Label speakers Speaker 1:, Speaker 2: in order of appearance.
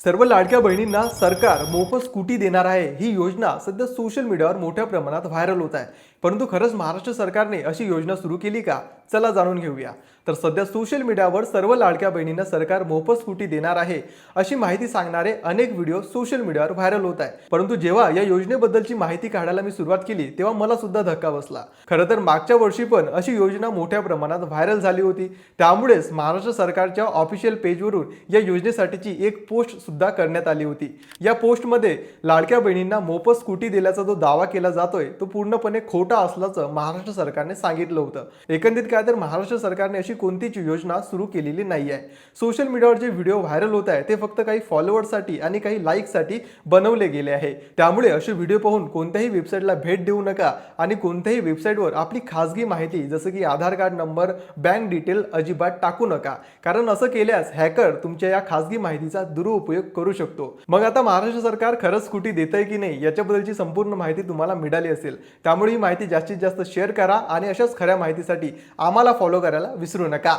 Speaker 1: सर्व लाडक्या बहिणींना सरकार मोफत स्कूटी देणार आहे ही योजना सध्या सोशल मीडियावर मोठ्या प्रमाणात व्हायरल होत आहे। परंतु खरंच महाराष्ट्र सरकारने अशी योजना सुरू केली का? चला जाणून घेऊया। तर सध्या सोशल मीडियावर सर्व लाडक्या बहिणींना सरकार मोफत स्कूटी देणार आहे अशी माहिती सांगणारे अनेक व्हिडिओ सोशल मीडियावर व्हायरल होत आहे। परंतु जेव्हा या योजनेबद्दलची माहिती काढायला मी सुरुवात केली तेव्हा मला सुद्धा धक्का बसला। खरं तर मागच्या वर्षी पण अशी योजना मोठ्या प्रमाणात व्हायरल झाली होती। त्यामुळेच महाराष्ट्र सरकारच्या ऑफिशियल पेजवरून या योजनेसाठीची एक पोस्ट सुद्धा करण्यात आली होती। या पोस्टमध्ये लाडक्या बहिणींना मोफत स्कूटी दिल्याचा जो दावा केला जातोय तो पूर्णपणे खोटा असल्याचं महाराष्ट्र सरकारने सांगितलं होतं। एकंदरीत काय तर महाराष्ट्र सरकारने अशी कोणतीच योजना सुरू केलेली नाहीये। सोशल मीडियावर जे व्हिडिओ व्हायरल होत आहे ते फक्त काही फॉलोअर्ससाठी आणि काही लाईकसाठी बनवले गेले आहे। त्यामुळे असे व्हिडिओ पाहून कोणत्याही वेबसाईटला भेट देऊ नका आणि कोणत्याही वेबसाईटवर आपली खासगी माहिती जसं की आधार कार्ड नंबर, बँक डिटेल अजिबात टाकू नका, कारण असं केल्यास हॅकर तुमच्या या खासगी माहितीचा दुरुपयोग करू शकतो। मग आता महाराष्ट्र सरकार खरंच स्कूटी देतंय की नाही याच्याबद्दलची संपूर्ण माहिती तुम्हाला मिळाली असेल। त्यामुळे ही माहिती जास्तीत जास्त शेअर करा आणि अशाच खऱ्या माहितीसाठी आम्हाला फॉलो करायला विसरू नका।